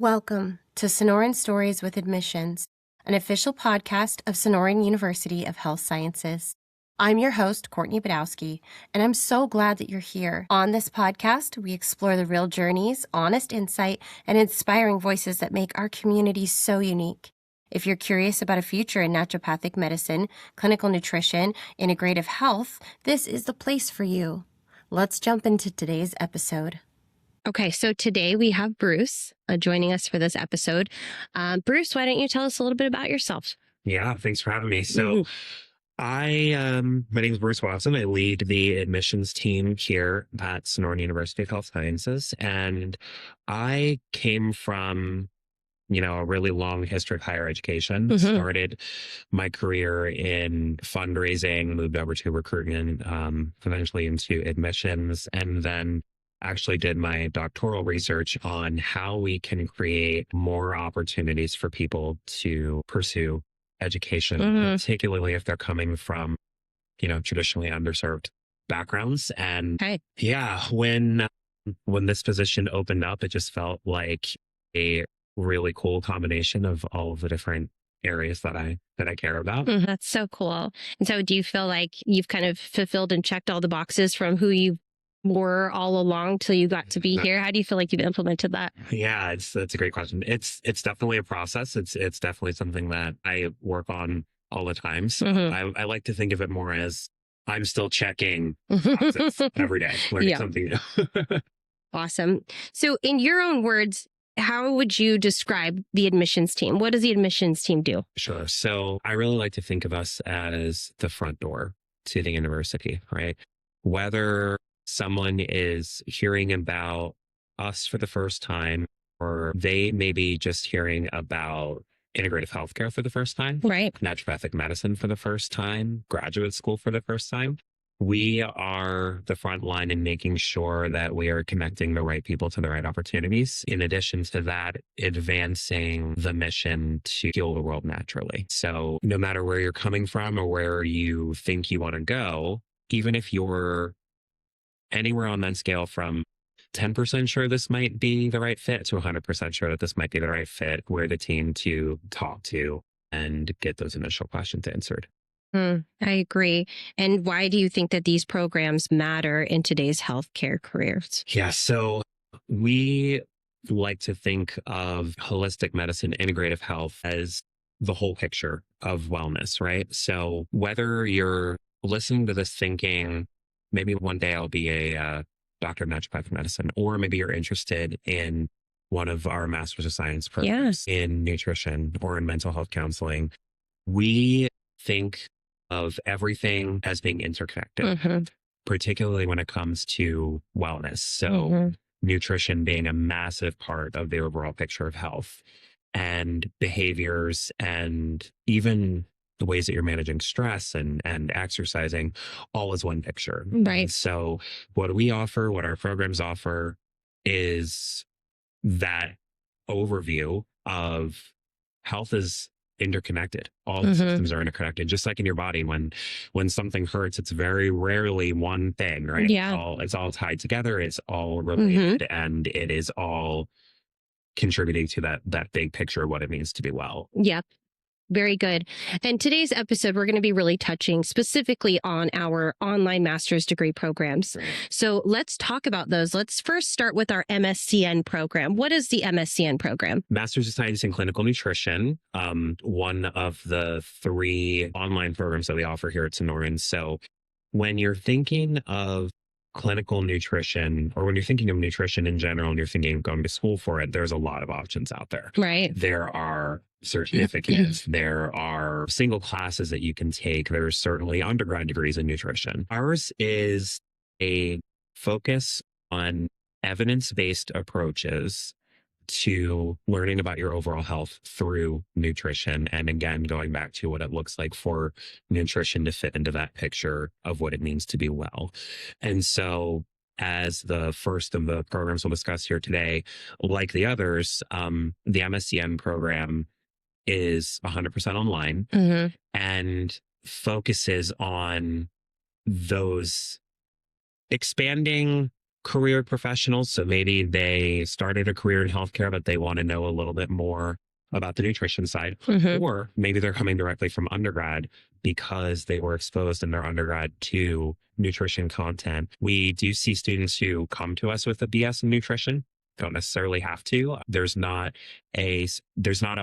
Welcome to Sonoran Stories with Admissions, an official podcast of Sonoran University of Health Sciences. I'm your host, Courtney Badowski, and I'm so glad that you're here. On this podcast, we explore the real journeys, honest insight, and inspiring voices that make our community so unique. If you're curious about a future in naturopathic medicine, clinical nutrition, integrative health, this is the place for you. Let's jump into today's episode. Okay, so today we have Bruce joining us for this episode. Bruce, why don't you tell us a little bit about yourself? Yeah, thanks for having me. So my name is Bruce Watson. I lead the admissions team here at Sonoran University of Health Sciences. And I came from, a really long history of higher education. Started my career in fundraising, moved over to recruitment, eventually into admissions, and then actually did my doctoral research on how we can create more opportunities for people to pursue education, particularly if they're coming from, traditionally underserved backgrounds. And when this position opened up, it just felt like a really cool combination of all of the different areas that I care about. That's so cool. And so do you feel like you've kind of fulfilled and checked all the boxes from who you were all along till you got to be here? How do you feel like you've implemented that? Yeah, that's a great question. It's definitely a process. It's definitely something that I work on all the time. So I like to think of it more as I'm still checking boxes every day, learning something new. Awesome. So in your own words, how would you describe the admissions team? What does the admissions team do? Sure. So I really like to think of us as the front door to the university, right? Whether someone is hearing about us for the first time, or they may be just hearing about integrative healthcare for the first time, right? Naturopathic medicine for the first time, graduate school for the first time. We are the front line in making sure that we are connecting the right people to the right opportunities. In addition to that, advancing the mission to heal the world naturally. So no matter where you're coming from or where you think you want to go, even if you're anywhere on that scale from 10% sure this might be the right fit to 100% sure that this might be the right fit, we're the team to talk to and get those initial questions answered. I agree. And why do you think that these programs matter in today's healthcare careers? Yeah, so we like to think of holistic medicine, integrative health as the whole picture of wellness, right? So whether you're listening to this thinking, maybe one day I'll be a doctor of naturopathic medicine, or maybe you're interested in one of our Masters of Science programs in nutrition or in mental health counseling. We think of everything as being interconnected, particularly when it comes to wellness. So nutrition being a massive part of the overall picture of health, and behaviors, and even the ways that you're managing stress and exercising, all is one picture. Right. And so what we offer, what our programs offer, is that overview of health is interconnected. All the systems are interconnected, just like in your body. When something hurts, it's very rarely one thing, right? Yeah. It's all tied together. It's all related, and it is all contributing to that big picture of what it means to be well. Yep. Very good. And today's episode, we're going to be really touching specifically on our online master's degree programs. So let's talk about those. Let's first start with our MSCN program. What is the MSCN program? Masters of Science in Clinical Nutrition, one of the 3 online programs that we offer here at Sonoran. So when you're thinking of clinical nutrition, or when you're thinking of nutrition in general and you're thinking of going to school for it, there's a lot of options out there. Right. There are certificates, there are single classes that you can take. There's certainly undergrad degrees in nutrition. Ours is a focus on evidence-based approaches to learning about your overall health through nutrition. And again, going back to what it looks like for nutrition to fit into that picture of what it means to be well. And so as the first of the programs we'll discuss here today, like the others, the MSCN program is 100% online and focuses on those expanding career professionals. So maybe they started a career in healthcare, but they want to know a little bit more about the nutrition side. Or maybe they're coming directly from undergrad because they were exposed in their undergrad to nutrition content. We do see students who come to us with a BS in nutrition. Don't necessarily have to. There's not a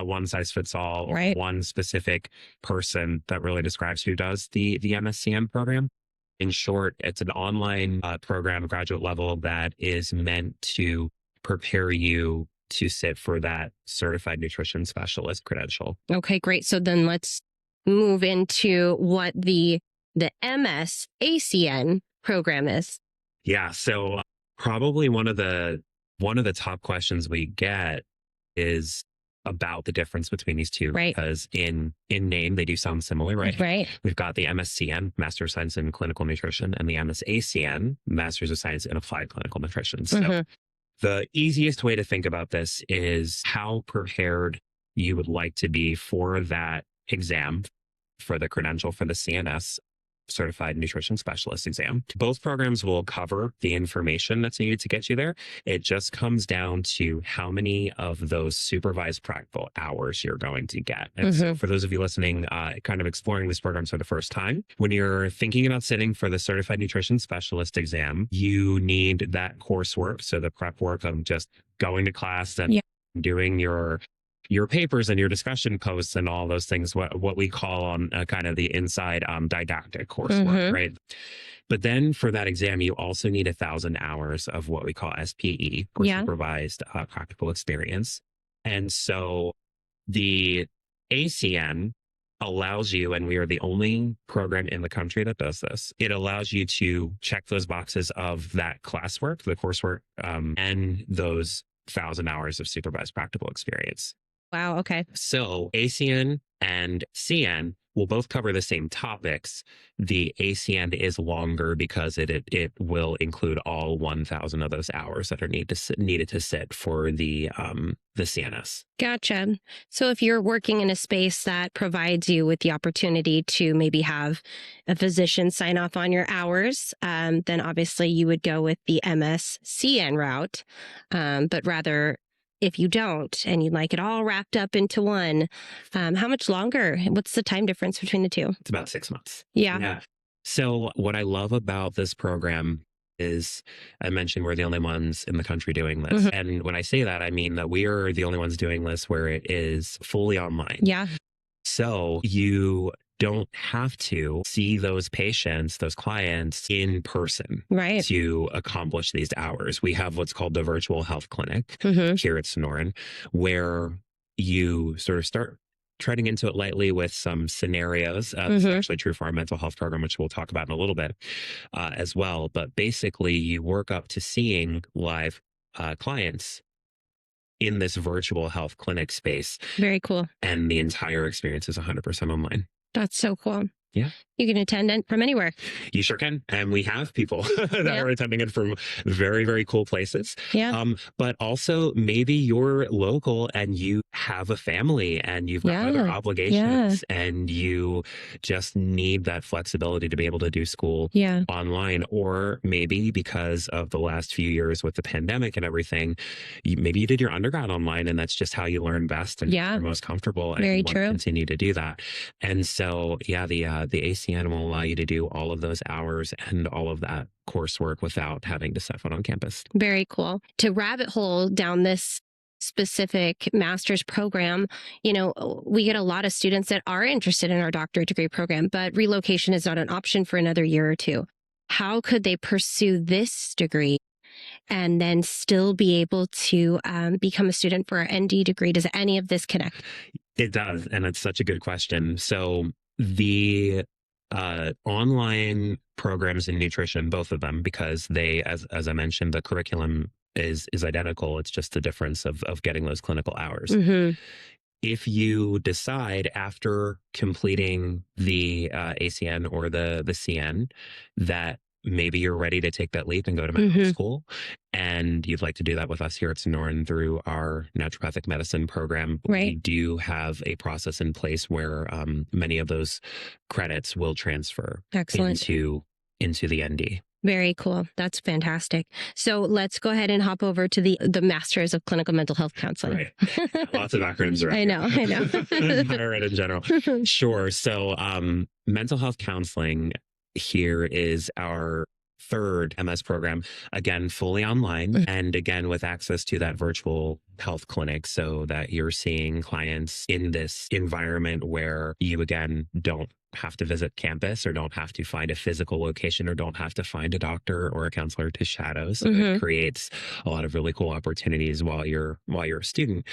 one size fits all or one specific person that really describes who does the MSCN program. In short, it's an online program, graduate level, that is meant to prepare you to sit for that certified nutrition specialist credential. Okay, great. So then let's move into what the MSACN program is. Yeah. So probably one of the top questions we get is about the difference between these two, because in name they do sound similar, right? We've got the MSCN, Master of Science in Clinical Nutrition, and the MSACN, Masters of Science in Applied Clinical Nutrition. So the easiest way to think about this is how prepared you would like to be for that exam, for the credential for the CNS, Certified Nutrition Specialist exam. Both programs will cover the information that's needed to get you there. It just comes down to how many of those supervised practical hours you're going to get. And so for those of you listening, kind of exploring this program for the first time, when you're thinking about sitting for the Certified Nutrition Specialist exam, you need that coursework. So the prep work of just going to class and doing your papers and your discussion posts and all those things, what we call on kind of the inside didactic coursework, right? But then for that exam, you also need 1,000 hours of what we call SPE, or supervised practical experience. And so the ACN allows you, and we are the only program in the country that does this, it allows you to check those boxes of that classwork, the coursework, and those 1,000 hours of supervised practical experience. Wow. Okay. So ACN and CN will both cover the same topics. The ACN is longer because it will include all 1,000 of those hours that are needed to sit for the CNS. Gotcha. So if you're working in a space that provides you with the opportunity to maybe have a physician sign off on your hours, then obviously you would go with the MSCN route. But rather, if you don't and you'd like it all wrapped up into one, how much longer? What's the time difference between the two? It's about 6 months. Yeah. So what I love about this program is, I mentioned we're the only ones in the country doing this. And when I say that, I mean that we are the only ones doing this where it is fully online. Yeah. So you don't have to see those patients, those clients in person to accomplish these hours. We have what's called the virtual health clinic here at Sonoran, where you sort of start treading into it lightly with some scenarios. It's actually true for our mental health program, which we'll talk about in a little bit as well. But basically, you work up to seeing live clients in this virtual health clinic space. Very cool. And the entire experience is 100% online. That's so cool. Yeah. You can attend it from anywhere. You sure can. And we have people that are attending it from very, very cool places. Yeah. But also maybe you're local and you have a family and you've got other obligations and you just need that flexibility to be able to do school online. Or maybe because of the last few years with the pandemic and everything, maybe you did your undergrad online and that's just how you learn best and you're most comfortable. And very you want true. to continue to do that. And so, the ACN will allow you to do all of those hours and all of that coursework without having to set foot on campus. Very cool. To rabbit hole down this specific master's program, we get a lot of students that are interested in our doctorate degree program, but relocation is not an option for another year or two. How could they pursue this degree and then still be able to become a student for our ND degree? Does any of this connect? It does. And it's such a good question. So the online programs in nutrition, both of them, because they, as I mentioned, the curriculum is identical. It's just the difference of getting those clinical hours. If you decide after completing the ACN or the CN that maybe you're ready to take that leap and go to medical school, and you'd like to do that with us here at Sonoran through our naturopathic medicine program, we do have a process in place where many of those credits will transfer into the ND. Very cool. That's fantastic. So let's go ahead and hop over to the Masters of Clinical Mental Health Counseling. Right. Lots of acronyms around. I know. Higher ed in general. Sure. So mental health counseling here is our third MS program, again, fully online, and again, with access to that virtual health clinic, so that you're seeing clients in this environment where you, again, don't have to visit campus or don't have to find a physical location or don't have to find a doctor or a counselor to shadow. So it creates a lot of really cool opportunities while you're a student,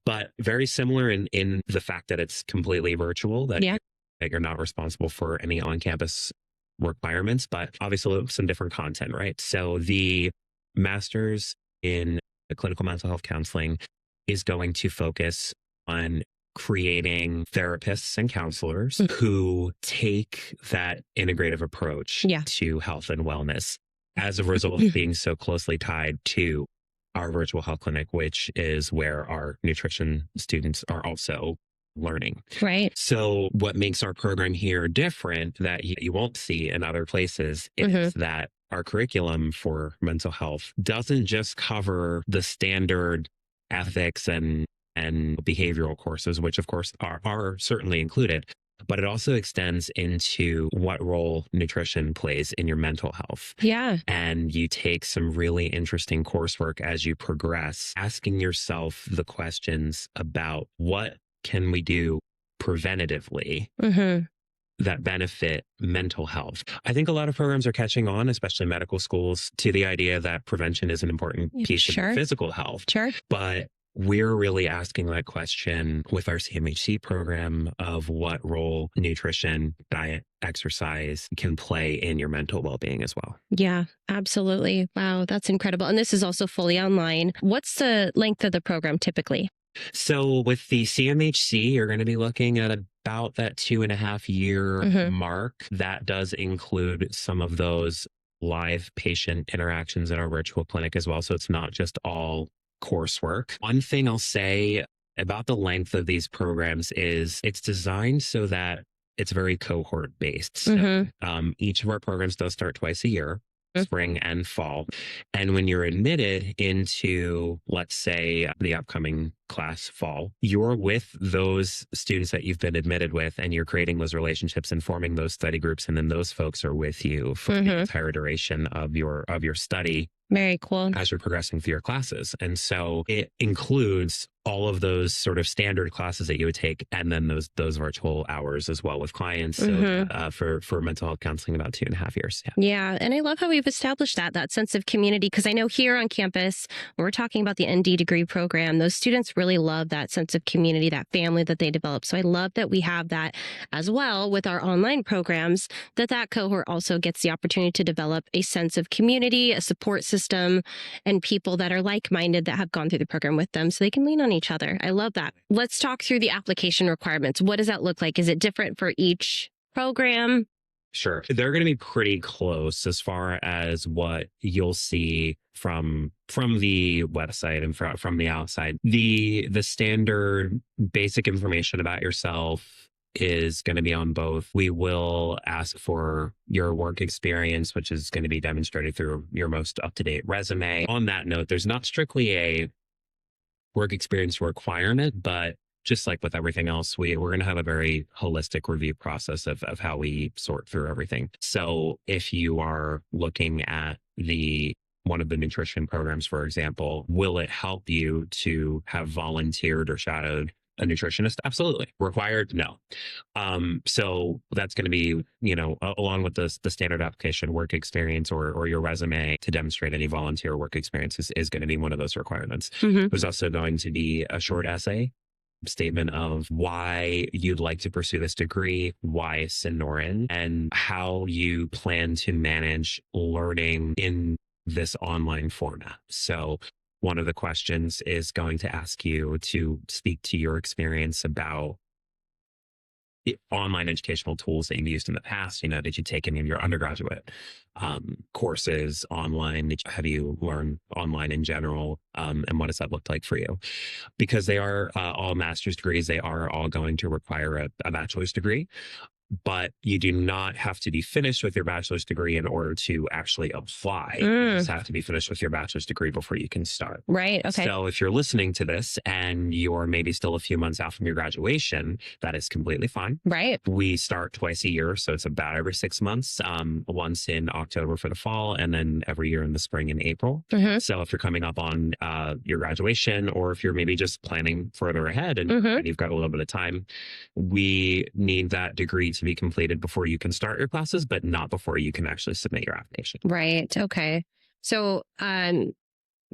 but very similar in the fact that it's completely virtual, that you're not responsible for any on-campus requirements, but obviously some different content, right? So the master's in clinical mental health counseling is going to focus on creating therapists and counselors who take that integrative approach to health and wellness, as a result of being so closely tied to our virtual health clinic, which is where our nutrition students are also learning. Right. So what makes our program here different that you won't see in other places is that our curriculum for mental health doesn't just cover the standard ethics and behavioral courses, which of course are certainly included, but it also extends into what role nutrition plays in your mental health. Yeah. And you take some really interesting coursework as you progress, asking yourself the questions about what can we do preventatively that benefit mental health. I think a lot of programs are catching on, especially medical schools, to the idea that prevention is an important piece of physical health. But we're really asking that question with our CMHC program of what role nutrition, diet, exercise can play in your mental well-being as well. Yeah, absolutely. Wow, that's incredible. And this is also fully online. What's the length of the program typically? So with the CMHC, you're going to be looking at about that 2.5-year mark. That does include some of those live patient interactions in our virtual clinic as well. So it's not just all coursework. One thing I'll say about the length of these programs is it's designed so that it's very cohort based. So each of our programs does start twice a year, spring and fall. And when you're admitted into, let's say, the upcoming class fall, you're with those students that you've been admitted with, and you're creating those relationships and forming those study groups. And then those folks are with you for the entire duration of your study. Very cool. As you're progressing through your classes. And so it includes all of those sort of standard classes that you would take, and then those virtual hours as well with clients. So for mental health counseling, about 2.5 years. Yeah. And I love how we've established that sense of community, because I know here on campus, when we're talking about the ND degree program, those students really love that sense of community, that family that they develop. So I love that we have that as well with our online programs, that cohort also gets the opportunity to develop a sense of community, a support system, and people that are like-minded that have gone through the program with them, so they can lean on each other. I love that. Let's talk through the application requirements. What does that look like? Is it different for each program? Sure. They're going to be pretty close as far as what you'll see from the website and from the outside. The standard basic information about yourself is going to be on both. We will ask for your work experience, which is going to be demonstrated through your most up-to-date resume. On that note, there's not strictly a work experience requirement, but just like with everything else, we're going to have a very holistic review process of how we sort through everything. So if you are looking at one of the nutrition programs, for example, will it help you to have volunteered or shadowed a nutritionist? Absolutely. Required? No. So that's going to be, along with the standard application, work experience or your resume to demonstrate any volunteer work experience is going to be one of those requirements. There's also going to be a short essay statement of why you'd like to pursue this degree, why Sonoran, and how you plan to manage learning in this online format. So one of the questions is going to ask you to speak to your experience about the online educational tools that you've used in the past. Did you take any of your undergraduate courses online? Have you learned online in general? And what does that look like for you? Because they are all master's degrees, they are all going to require a bachelor's degree. but you do not have to be finished with your bachelor's degree in order to actually apply. You just have to be finished with your bachelor's degree before you can start. Right. Okay. So if you're listening to this and you're maybe still a few months out from your graduation, that is completely fine. Right. We start twice a year, so it's about every 6 months, once in October for the fall, and then every year in the spring and April. So if you're coming up on your graduation, or if you're maybe just planning further ahead and you've got a little bit of time, we need that degree to be completed before you can start your classes, but not before you can actually submit your application. Right. Okay. So,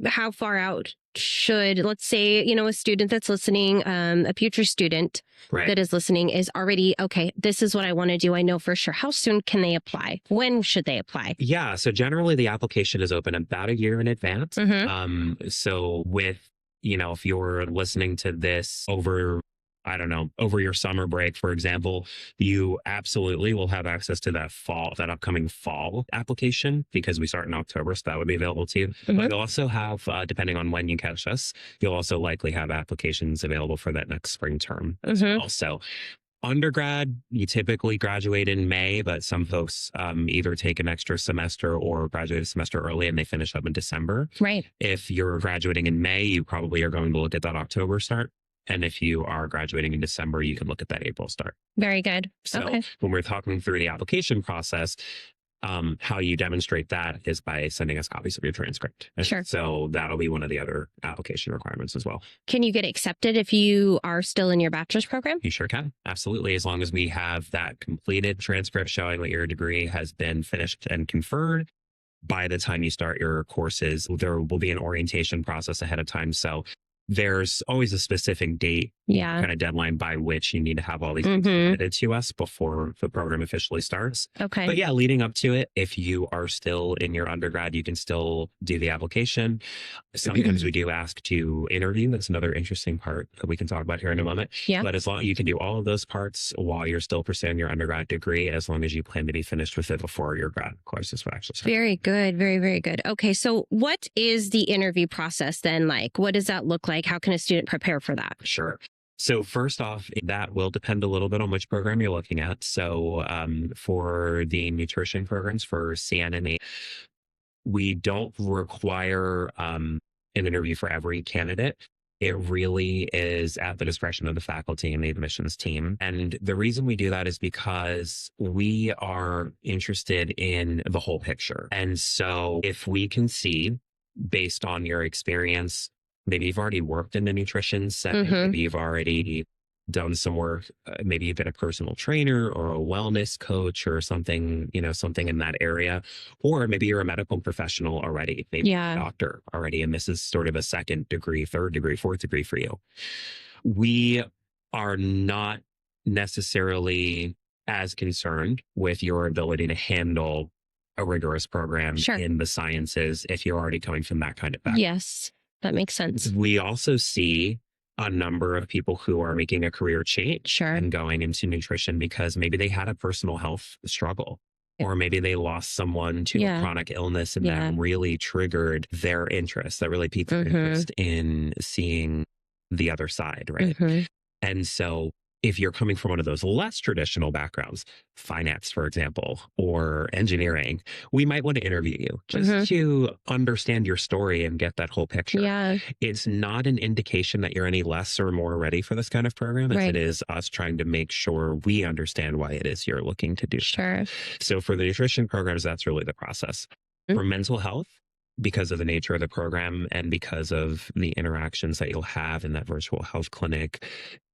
how far out should, let's say, a student that's listening, a future student that is listening is already, okay, this is what I want to do. I know for sure. How soon can they apply? When should they apply? Yeah. So generally the application is open about a year in advance. So with, if you're listening to this over your summer break, for example, you absolutely will have access to that upcoming fall application, because we start in October. So that would be available to you. But you'll also have, depending on when you catch us, you'll also likely have applications available for that next spring term as well. So undergrad, you typically graduate in May, but some folks either take an extra semester or graduate a semester early and they finish up in December. Right. If you're graduating in May, you probably are going to look at that October start. And if you are graduating in December, you can look at that April start. Very good. So when we're talking through the application process, how you demonstrate that is by sending us copies of your transcript. Sure. So that'll be one of the other application requirements as well. Can you get accepted if you are still in your bachelor's program? You sure can. Absolutely. As long as we have that completed transcript showing that your degree has been finished and conferred. By the time you start your courses, there will be an orientation process ahead of time. So there's always a specific date, kind of deadline by which you need to have all these things submitted to us before the program officially starts. Okay. But yeah, leading up to it, if you are still in your undergrad, you can still do the application. Sometimes we do ask to interview. That's another interesting part that we can talk about here in a moment. Yeah. But as long you can do all of those parts while you're still pursuing your undergrad degree, as long as you plan to be finished with it before your grad courses would actually start. Very good. Very, very good. Okay. So what is the interview process then like? What does that look like? How can a student prepare for that? Sure. So first off, that will depend a little bit on which program you're looking at. So for the nutrition programs for CN and A, we don't require an interview for every candidate. It really is at the discretion of the faculty and the admissions team. And the reason we do that is because we are interested in the whole picture. And so if we can see, based on your experience, maybe you've already worked in the nutrition setting, maybe you've already done some work, maybe you've been a personal trainer or a wellness coach or something, something in that area, or maybe you're a medical professional already, maybe a doctor already, and this is sort of a second degree, third degree, fourth degree for you. We are not necessarily as concerned with your ability to handle a rigorous program in the sciences if you're already coming from that kind of background. Yes, that makes sense. We also see a number of people who are making a career change and going into nutrition because maybe they had a personal health struggle, or maybe they lost someone to a chronic illness and that really triggered their interest, that really piqued their interest in seeing the other side, right? And so if you're coming from one of those less traditional backgrounds, finance, for example, or engineering, we might want to interview you just to understand your story and get that whole picture. Yeah. It's not an indication that you're any less or more ready for this kind of program as it is us trying to make sure we understand why it is you're looking to do. Sure. So for the nutrition programs, that's really the process. For mental health, because of the nature of the program and because of the interactions that you'll have in that virtual health clinic,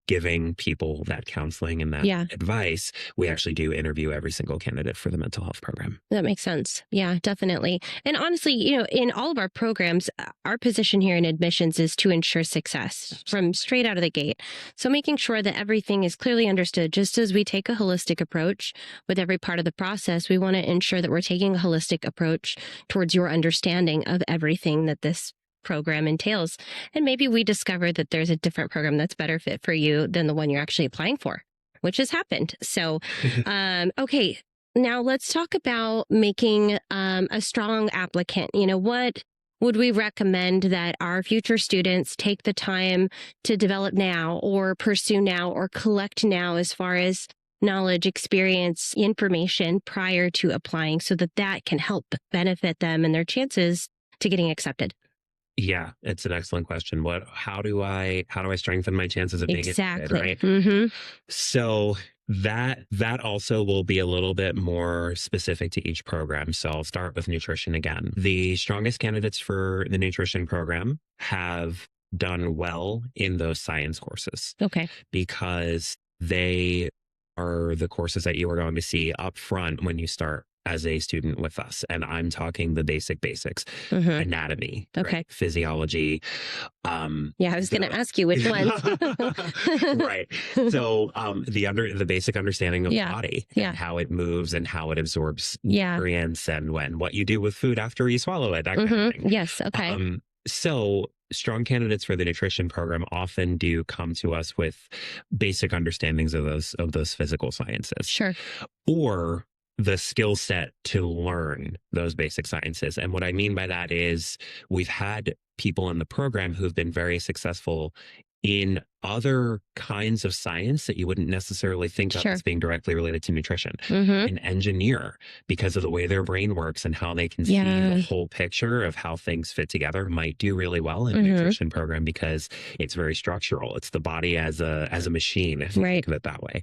giving people that counseling and that advice, we actually do interview every single candidate for the mental health program. That makes sense. Yeah, definitely. And honestly, in all of our programs, our position here in admissions is to ensure success from straight out of the gate. So making sure that everything is clearly understood, just as we take a holistic approach with every part of the process, we want to ensure that we're taking a holistic approach towards your understanding of everything that this program entails. And maybe we discover that there's a different program that's better fit for you than the one you're actually applying for, which has happened. So, okay, now let's talk about making a strong applicant. What would we recommend that our future students take the time to develop now or pursue now or collect now as far as knowledge, experience, information prior to applying so that that can help benefit them and their chances to getting accepted? Yeah, it's an excellent question. How do I strengthen my chances of being accepted, Exactly. right? Mm-hmm. So that also will be a little bit more specific to each program. So I'll start with nutrition again. The strongest candidates for the nutrition program have done well in those science courses Okay. because they are the courses that you are going to see up front when you start as a student with us. And I'm talking the basics, Mm-hmm. anatomy, Okay. right? Physiology. Yeah, I was going to ask you which ones. Right. So the basic understanding of the body and how it moves and how it absorbs nutrients and what you do with food after you swallow it, that kind of thing. Yes. Okay. So strong candidates for the nutrition program often do come to us with basic understandings of those physical sciences. Sure. Or the skill set to learn those basic sciences. And what I mean by that is we've had people in the program who've been very successful in other kinds of science that you wouldn't necessarily think of as being directly related to nutrition. An engineer, because of the way their brain works and how they can see the whole picture of how things fit together, might do really well in a nutrition program because it's very structural. It's the body as a machine, if you think of it that way.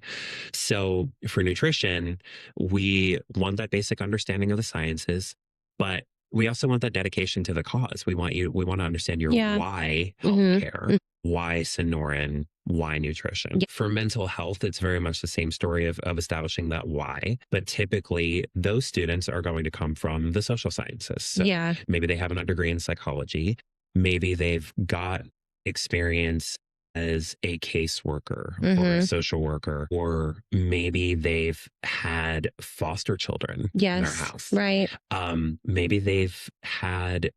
So for nutrition, we want that basic understanding of the sciences, but we also want that dedication to the cause. We want to understand your why healthcare, why Sonoran, why nutrition. For mental health, it's very much the same story of establishing that why. But typically, those students are going to come from the social sciences. So maybe they have an degree in psychology. Maybe they've got experience as a caseworker or a social worker, or maybe they've had foster children in their house. Right. Maybe they've had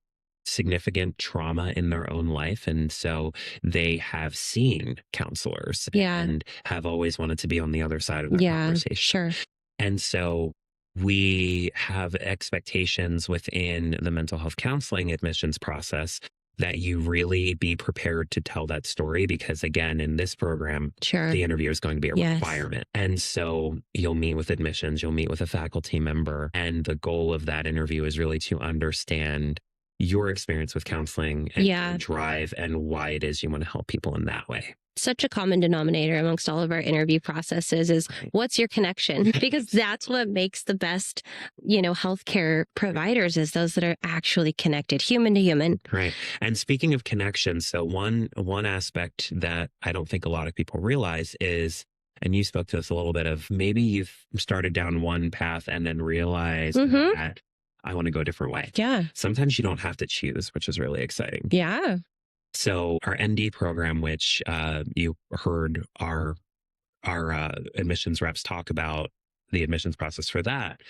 significant trauma in their own life, and so they have seen counselors and have always wanted to be on the other side of the conversation. Sure. And so we have expectations within the mental health counseling admissions process that you really be prepared to tell that story, because again, in this program, the interview is going to be a requirement. And so you'll meet with admissions, you'll meet with a faculty member, and the goal of that interview is really to understand your experience with counseling and your drive and why it is you want to help people in that way. Such a common denominator amongst all of our interview processes is what's your connection? Because that's what makes the best, healthcare providers, is those that are actually connected, human to human. Right. And speaking of connections, so one aspect that I don't think a lot of people realize is, and you spoke to this a little bit of, maybe you've started down one path and then realized that I want to go a different way. Yeah. Sometimes you don't have to choose, which is really exciting. Yeah. So our ND program, which you heard our admissions reps talk about the admissions process for that,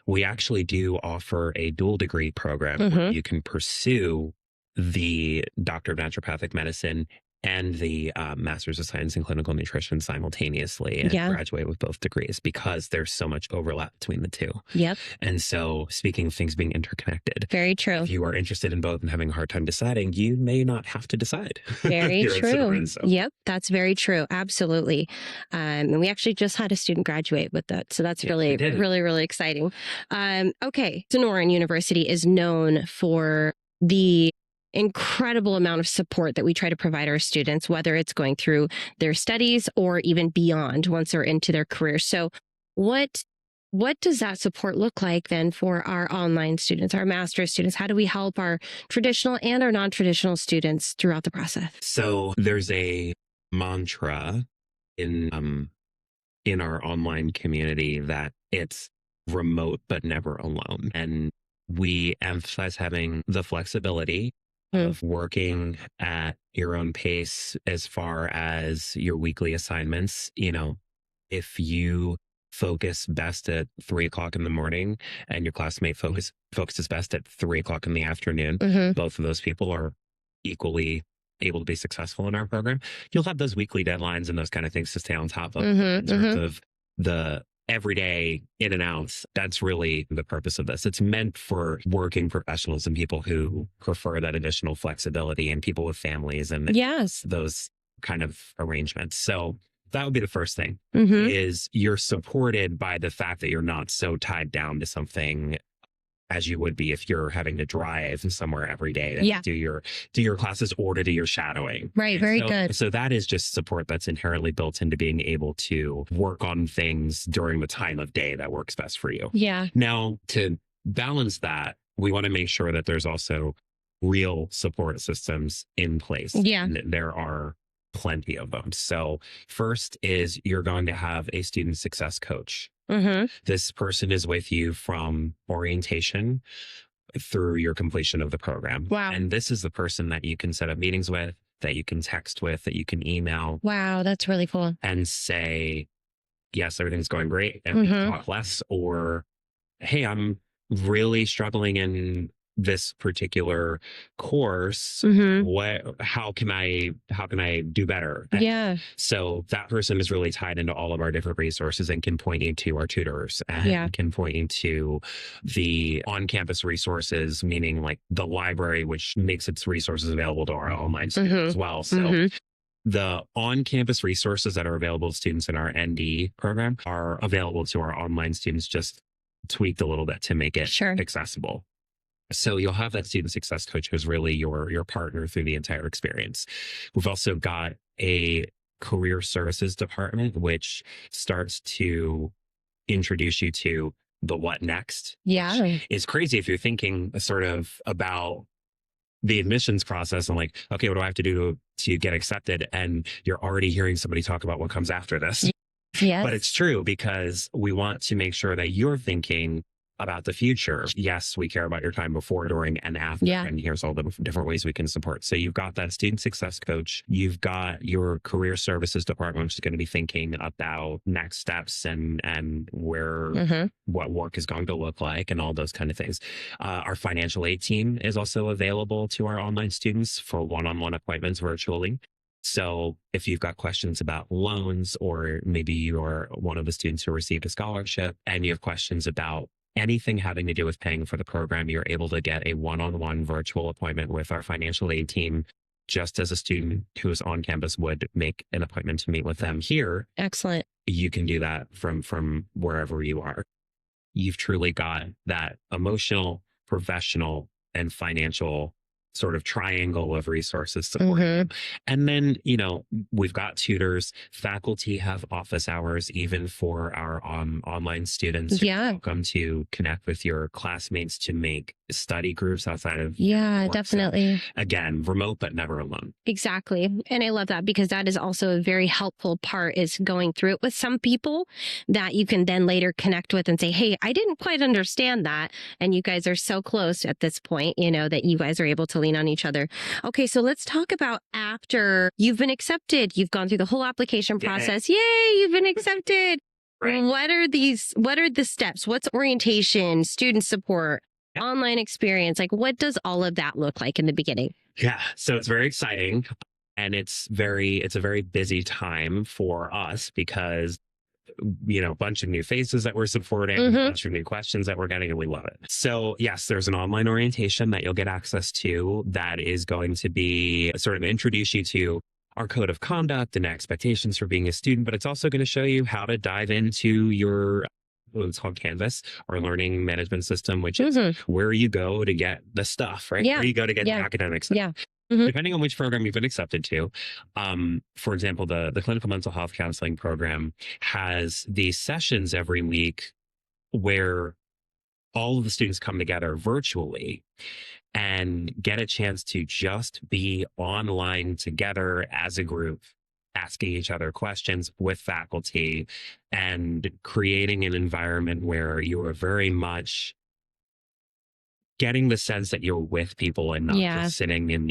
we actually do offer a dual degree program where you can pursue the Doctor of Naturopathic Medicine and the Master's of Science in Clinical Nutrition simultaneously and graduate with both degrees, because there's so much overlap between the two. Yep. And so, speaking of things being interconnected, very true. If you are interested in both and having a hard time deciding, you may not have to decide. Very true. Yep, that's very true. Absolutely. And we actually just had a student graduate with that. So that's really, really exciting. Okay. Sonoran University is known for the incredible amount of support that we try to provide our students, whether it's going through their studies or even beyond once they're into their careers. So what does that support look like then for our online students, our master's students? How do we help our traditional and our non-traditional students throughout the process? So there's a mantra in our online community that it's remote but never alone. And we emphasize having the flexibility of working at your own pace as far as your weekly assignments. If you focus best at 3:00 in the morning and your classmate focuses best at 3:00 in the afternoon, both of those people are equally able to be successful in our program. You'll have those weekly deadlines and those kind of things to stay on top of in terms of the everyday in and outs. That's really the purpose of this. It's meant for working professionals and people who prefer that additional flexibility, and people with families and those kind of arrangements. So that would be the first thing, Mm-hmm. is you're supported by the fact that you're not so tied down to something as you would be if you're having to drive somewhere every day to Yeah. do your classes or to do your shadowing. Right. Very So, good. so that is just support that's inherently built into being able to work on things during the time of day that works best for you. Yeah. Now, to balance that, we want to make sure that there's also real support systems in place. Yeah. And there are plenty of them. So first is you're going to have a student success coach. Mm-hmm. This person is with you from orientation through your completion of the program. Wow. And this is the person that you can set up meetings with, that you can text with, that you can email. Wow. That's really cool. And say, yes, everything's going great, and we can talk less, or hey, I'm really struggling in this particular course. How can I do better? Yeah. So that person is really tied into all of our different resources and can point you to our tutors, and can point you to the on-campus resources, meaning like the library, which makes its resources available to our online students as well. So the on-campus resources that are available to students in our ND program are available to our online students, just tweaked a little bit to make it accessible. So you'll have that student success coach who's really your partner through the entire experience. We've also got a career services department, which starts to introduce you to the what next. Yeah. It's crazy if you're thinking sort of about the admissions process and like, okay, what do I have to do to get accepted? And you're already hearing somebody talk about what comes after this. Yes. But it's true, because we want to make sure that you're thinking about the future. Yes, we care about your time before, during, and after. Yeah. And here's all the different ways we can support. So you've got that student success coach. You've got your career services department, which is going to be thinking about next steps and where what work is going to look like and all those kind of things. Our financial aid team is also available to our online students for one-on-one appointments virtually. So if you've got questions about loans, or maybe you're one of the students who received a scholarship and you have questions about anything having to do with paying for the program, you're able to get a one-on-one virtual appointment with our financial aid team, just as a student who is on campus would make an appointment to meet with them here. Excellent. You can do that from wherever you are. You've truly got that emotional, professional, and financial sort of triangle of resources supporting you. And then, we've got tutors. Faculty have office hours, even for our online students. Yeah. You're welcome to connect with your classmates to make study groups outside of work. Definitely. So, again, remote, but never alone. Exactly. And I love that, because that is also a very helpful part, is going through it with some people that you can then later connect with and say, hey, I didn't quite understand that. And you guys are so close at this point, that you guys are able to lean on each other. Okay, so let's talk about after you've been accepted. You've gone through the whole application process. Yay, you've been accepted. Right. What are the steps? What's orientation, student support, online experience? Like, what does all of that look like in the beginning? Yeah, so it's very exciting, and it's a very busy time for us, because a bunch of new faces that we're supporting, a bunch of new questions that we're getting, and we love it. So yes, there's an online orientation that you'll get access to that is going to be sort of introduce you to our code of conduct and expectations for being a student, but it's also going to show you how to dive into your it's called Canvas, our learning management system, which is where you go to get the stuff, right? Yeah. Where you go to get the academic stuff. Yeah. Depending on which program you've been accepted to. For example, the clinical mental health counseling program has these sessions every week where all of the students come together virtually and get a chance to just be online together as a group, asking each other questions with faculty and creating an environment where you are very much getting the sense that you're with people and not just sitting in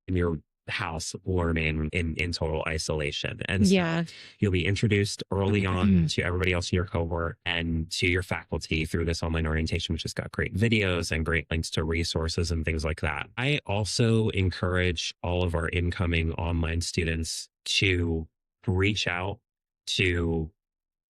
your house learning in total isolation. And so you'll be introduced early on to everybody else in your cohort and to your faculty through this online orientation, which has got great videos and great links to resources and things like that. I also encourage all of our incoming online students to reach out to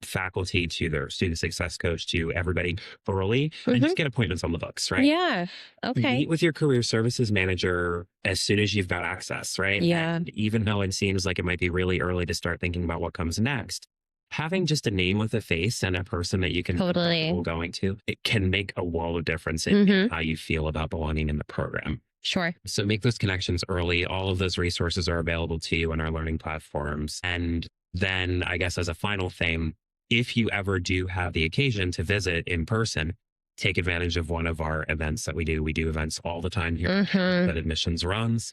faculty to their student success coach to everybody early and just get appointments on the books, right? Yeah. Okay. Meet with your career services manager as soon as you've got access, right? Yeah. And even though it seems like it might be really early to start thinking about what comes next, having just a name with a face and a person that you can Totally going to, it can make a world of difference in how you feel about belonging in the program. Sure. So make those connections early. All of those resources are available to you in our learning platforms. And then I guess as a final thing, if you ever do have the occasion to visit in person, take advantage of one of our events that we do. We do events all the time here that admissions runs.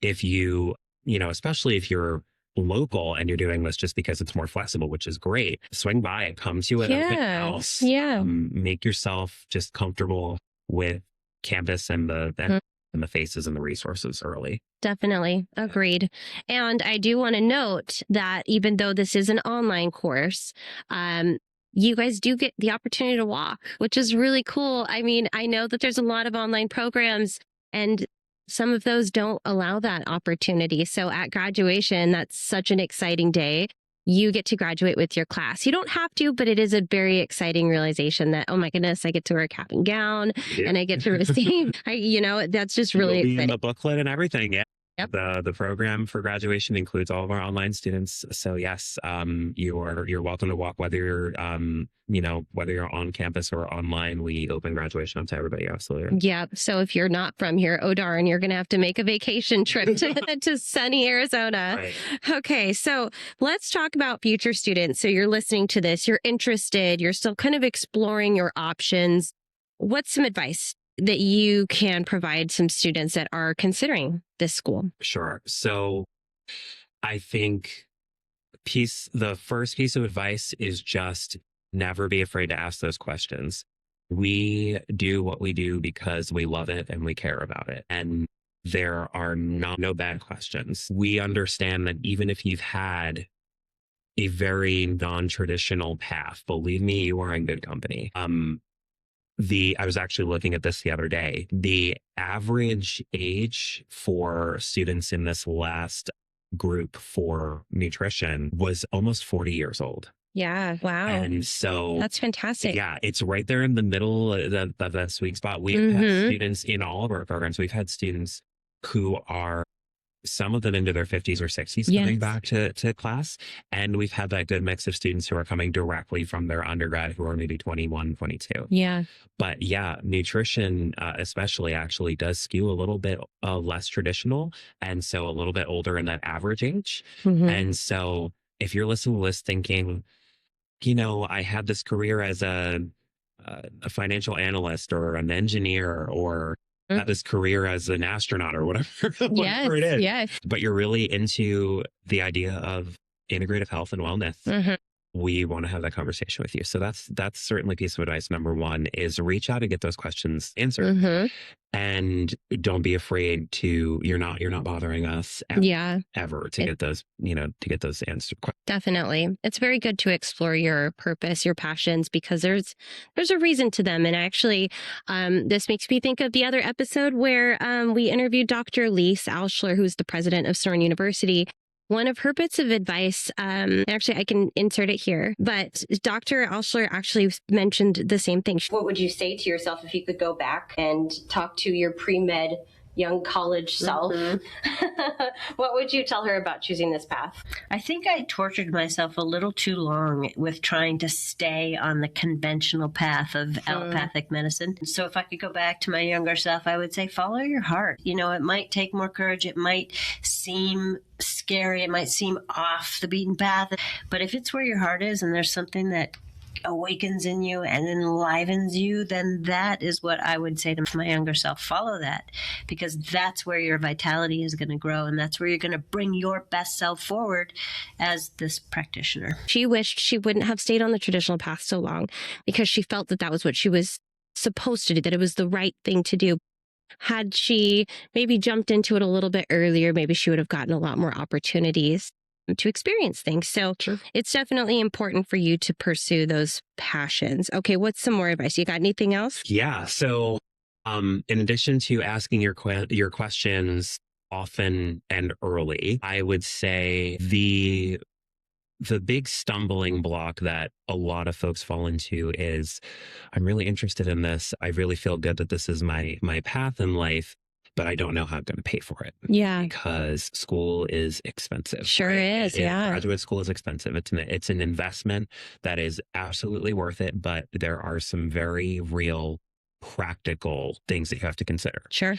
If you, especially if you're local and you're doing this just because it's more flexible, which is great, swing by and come to an open house. Yeah. Make yourself just comfortable with campus and the faces and the resources early. Definitely. Agreed. And I do want to note that even though this is an online course, you guys do get the opportunity to walk, which is really cool. I mean, I know that there's a lot of online programs and some of those don't allow that opportunity. So at graduation, that's such an exciting day. You get to graduate with your class. You don't have to, but it is a very exciting realization that, oh my goodness, I get to wear a cap and gown and I get to receive, that's just really exciting. In the booklet and everything. Yeah. Yep. The program for graduation includes all of our online students. So yes, you're welcome to walk, whether you're whether you're on campus or online. We open graduation up to everybody. Absolutely. Yeah. So if you're not from here, oh darn, you're going to have to make a vacation trip to sunny Arizona. Right. Okay. So let's talk about future students. So you're listening to this, you're interested, you're still kind of exploring your options. What's some advice that you can provide some students that are considering this school? Sure. So I think the first piece of advice is just never be afraid to ask those questions. We do what we do because we love it and we care about it. And there are no bad questions. We understand that even if you've had a very non-traditional path, believe me, you are in good company. I was actually looking at this the other day. The average age for students in this last group for nutrition was almost 40 years old. Yeah. Wow. And so that's fantastic. Yeah. It's right there in the middle of that sweet spot. We've had students in all of our programs. We've had students who are, some of them into their 50s or 60s coming back to class. And we've had that good mix of students who are coming directly from their undergrad who are maybe 21, 22. Yeah. But yeah, nutrition especially actually does skew a little bit less traditional. And so a little bit older in that average age. And so if you're listening to this thinking, I had this career as a financial analyst or an engineer or had this career as an astronaut or whatever, whatever it is. Yes. But you're really into the idea of integrative health and wellness. We want to have that conversation with you. So that's certainly piece of advice. Number one is reach out and get those questions answered. And don't be afraid to, you're not bothering us ever to get those, to get those answered. Definitely. It's very good to explore your purpose, your passions, because there's a reason to them. And actually, this makes me think of the other episode where we interviewed Dr. Lise Alschler, who's the president of Sonoran University. One of her bits of advice, actually I can insert it here, but Dr. Alschler actually mentioned the same thing. What would you say to yourself if you could go back and talk to your pre-med young college self? What would you tell her about choosing this path? I think I tortured myself a little too long with trying to stay on the conventional path of allopathic medicine. So if I could go back to my younger self, I would say follow your heart. It might take more courage. It might seem scary. It might seem off the beaten path. But if it's where your heart is and there's something that awakens in you and enlivens you, then that is what I would say to my younger self. Follow that, because that's where your vitality is going to grow, and that's where you're going to bring your best self forward as this practitioner. She wished she wouldn't have stayed on the traditional path so long because she felt that was what she was supposed to do, that it was the right thing to do. Had she maybe jumped into it a little bit earlier, maybe she would have gotten a lot more opportunities to experience things. So it's definitely important for you to pursue those passions. Okay, what's some more advice? You got anything else? Yeah. So in addition to asking your questions often and early, I would say the the big stumbling block that a lot of folks fall into is, I'm really interested in this. I really feel good that this is my path in life, but I don't know how I'm going to pay for it. Yeah. Because school is expensive. Sure is. Yeah. Graduate school is expensive. It's an investment that is absolutely worth it, but there are some very real practical things that you have to consider. Sure.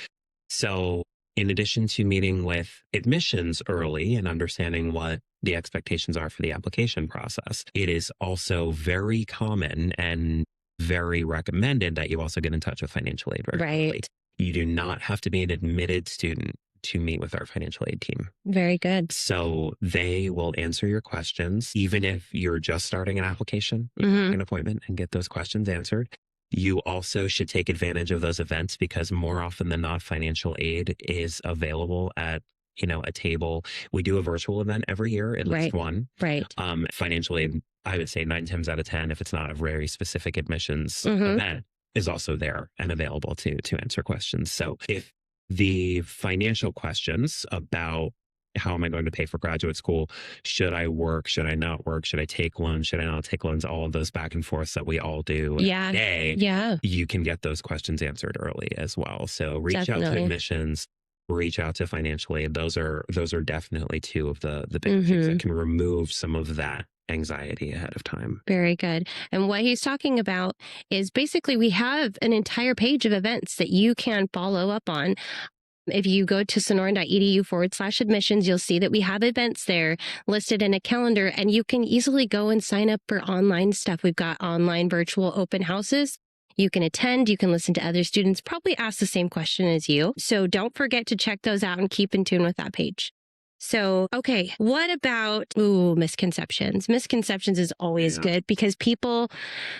So in addition to meeting with admissions early and understanding what the expectations are for the application process, it is also very common and very recommended that you also get in touch with financial aid very early. Right. You do not have to be an admitted student to meet with our financial aid team. Very good. So they will answer your questions, even if you're just starting an application, an appointment, and get those questions answered. You also should take advantage of those events because more often than not, financial aid is available at, a table. We do a virtual event every year, at least one. Right. Financial aid, I would say 9 times out of 10, if it's not a very specific admissions event, is also there and available to answer questions. So if the financial questions about how am I going to pay for graduate school? Should I work? Should I not work? Should I take loans? Should I not take loans? All of those back and forths that we all do every day. Yeah. You can get those questions answered early as well. So reach out to admissions, reach out to financial aid. Those are definitely two of the big things that can remove some of that anxiety ahead of time. Very good. And what he's talking about is basically we have an entire page of events that you can follow up on. If you go to sonoran.edu/admissions, you'll see that we have events there listed in a calendar, and you can easily go and sign up for online stuff. We've got online virtual open houses. You can attend, you can listen to other students, probably ask the same question as you. So don't forget to check those out and keep in tune with that page. So, okay, what about misconceptions? Misconceptions is always good because people,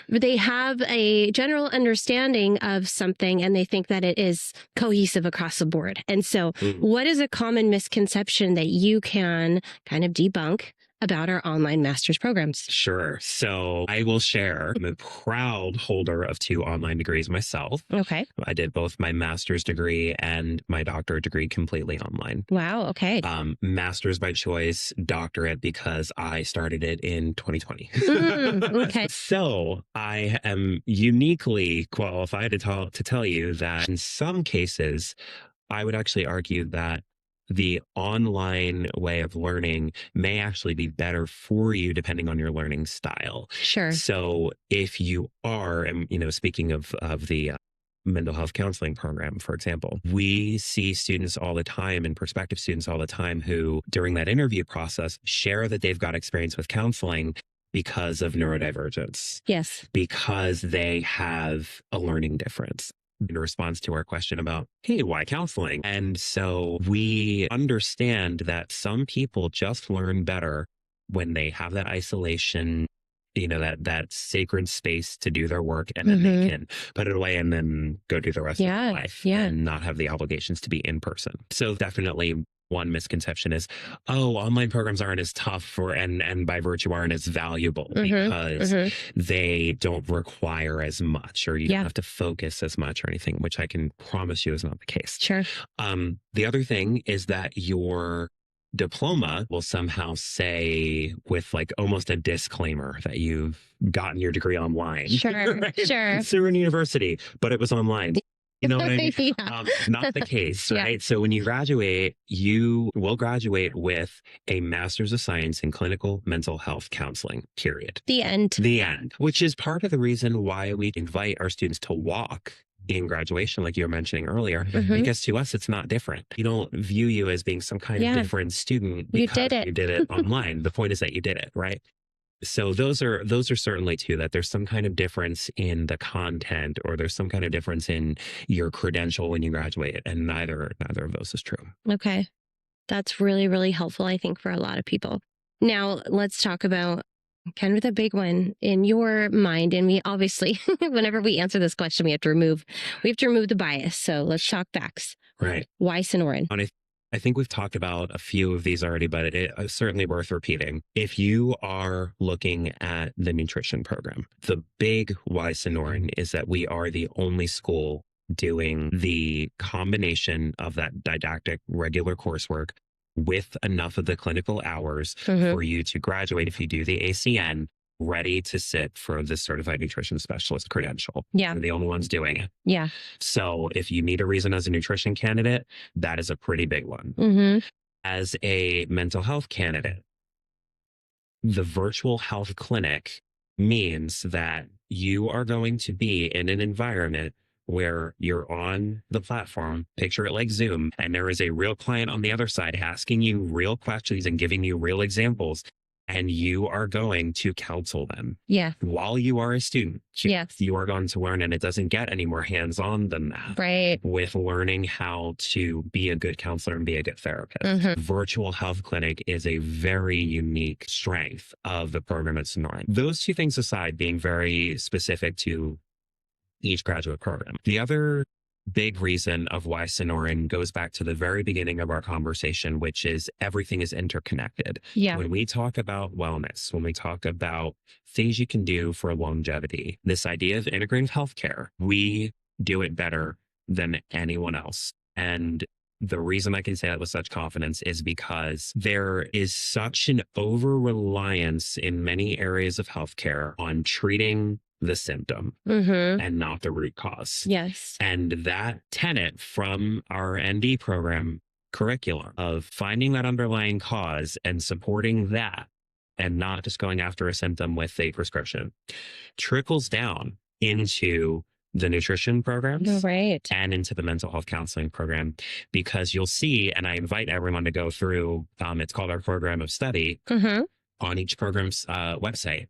they have a general understanding of something and they think that it is cohesive across the board. And so what is a common misconception that you can kind of debunk about our online master's programs? Sure. So I will share. I'm a proud holder of 2 online degrees myself. Okay. I did both my master's degree and my doctorate degree completely online. Wow. Okay. Master's by choice, doctorate because I started it in 2020. Okay. So I am uniquely qualified to tell you that in some cases, I would actually argue that the online way of learning may actually be better for you depending on your learning style. Sure. So if you are, and speaking of the mental health counseling program, for example, we see students all the time and prospective students all the time who during that interview process share that they've got experience with counseling because of neurodivergence. Yes. Because they have a learning difference. In response to our question about, hey, why counseling? And so we understand that some people just learn better when they have that isolation, that sacred space to do their work, and then they can put it away and then go do the rest of their life and not have the obligations to be in person. So definitely one misconception is, online programs aren't as tough and by virtue aren't as valuable because they don't require as much or you don't have to focus as much or anything, which I can promise you is not the case. Sure. The other thing is that your diploma will somehow say with like almost a disclaimer that you've gotten your degree online. Sure. Right? Sure. Sonoran University, but it was online. You know what I mean? Not the case, right? So when you graduate, you will graduate with a Master's of Science in Clinical Mental Health Counseling, period. The end. The end, which is part of the reason why we invite our students to walk in graduation, like you were mentioning earlier, because to us, it's not different. We don't view you as being some kind of different student because you did it online. The point is that you did it, right? So those are certainly too, that there's some kind of difference in the content or there's some kind of difference in your credential when you graduate, and neither of those is true. Okay. That's really, really helpful, I think, for a lot of people. Now, let's talk about kind of the big one in your mind. And we obviously, whenever we answer this question, we have to remove the bias. So let's talk facts. Right. Why Sonoran? I think we've talked about a few of these already, but it is certainly worth repeating. If you are looking at the nutrition program, the big why Sonoran is that we are the only school doing the combination of that didactic regular coursework with enough of the clinical hours for you to graduate if you do the ACN, ready to sit for the certified nutrition specialist credential. Yeah. You're the only ones doing it. Yeah. So if you need a reason as a nutrition candidate, that is a pretty big one. As a mental health candidate, the virtual health clinic means that you are going to be in an environment where you're on the platform, picture it like Zoom, and there is a real client on the other side asking you real questions and giving you real examples, and you are going to counsel them. Yeah. While you are a student, Yes. you are going to learn, and it doesn't get any more hands-on than that. Right. With learning how to be a good counselor and be a good therapist. Virtual health clinic is a very unique strength of the program at Sonoran. Those two things aside, being very specific to each graduate program. The other big reason of why Sonoran goes back to the very beginning of our conversation, which is everything is interconnected. Yeah. When we talk about wellness, when we talk about things you can do for longevity, this idea of integrative healthcare, we do it better than anyone else. And the reason I can say that with such confidence is because there is such an over-reliance in many areas of healthcare on treating the symptom and not the root cause. Yes. And that tenet from our ND program curriculum of finding that underlying cause and supporting that and not just going after a symptom with a prescription trickles down into the nutrition programs and into the mental health counseling program, because you'll see, and I invite everyone to go through, it's called our program of study on each program's website.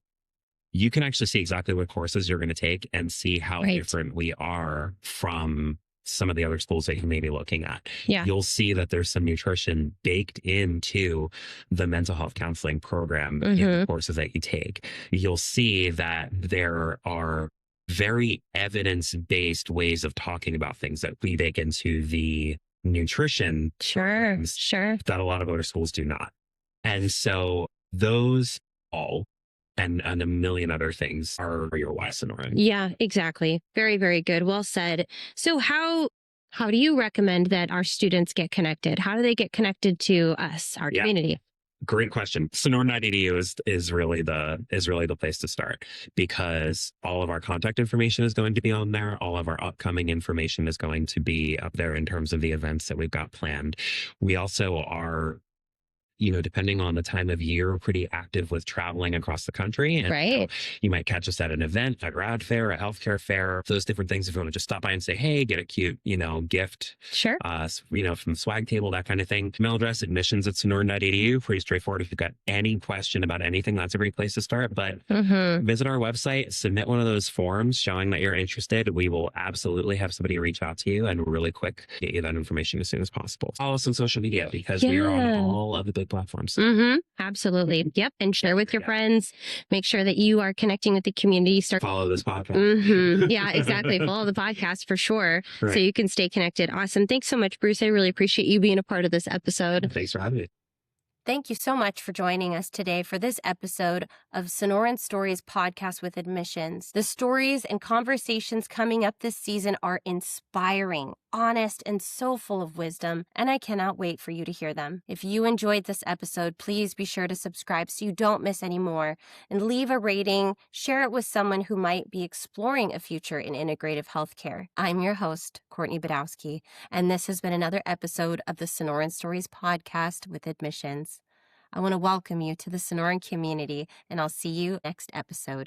You can actually see exactly what courses you're going to take and see how different we are from some of the other schools that you may be looking at. Yeah. You'll see that there's some nutrition baked into the mental health counseling program in the courses that you take. You'll see that there are very evidence-based ways of talking about things that we bake into the nutrition programs that a lot of other schools do not. And so those all and a million other things are your why Sonoran. Yeah, exactly. Very, very good. Well said. So how do you recommend that our students get connected? How do they get connected to us, our community? Great question. Sonoran.edu is really the place to start, because all of our contact information is going to be on there. All of our upcoming information is going to be up there in terms of the events that we've got planned. We also are, depending on the time of year, pretty active with traveling across the country. And you might catch us at an event, a grad fair, a healthcare fair, those different things. If you want to just stop by and say, hey, get a cute, gift, from the swag table, that kind of thing. Email address, admissions@sonoran.edu. Pretty straightforward. If you've got any question about anything, that's a great place to start. But visit our website, submit one of those forms showing that you're interested. We will absolutely have somebody reach out to you and really quick get you that information as soon as possible. Follow us on social media, because we are on all of the big platforms. Absolutely. Yep. And share with your friends. Make sure that you are connecting with the community. Follow this podcast. Yeah, exactly. Follow the podcast for sure. So you can stay connected. Awesome. Thanks so much, Bruce. I really appreciate you being a part of this episode. Thanks for having me. Thank you so much for joining us today for this episode of Sonoran Stories podcast with admissions. The stories and conversations coming up this season are inspiring, honest, and so full of wisdom, and I cannot wait for you to hear them. If you enjoyed this episode, please be sure to subscribe so you don't miss any more, and leave a rating, share it with someone who might be exploring a future in integrative healthcare. I'm your host, Courtney Badowski, and this has been another episode of the Sonoran Stories podcast with admissions. I want to welcome you to the Sonoran community, and I'll see you next episode.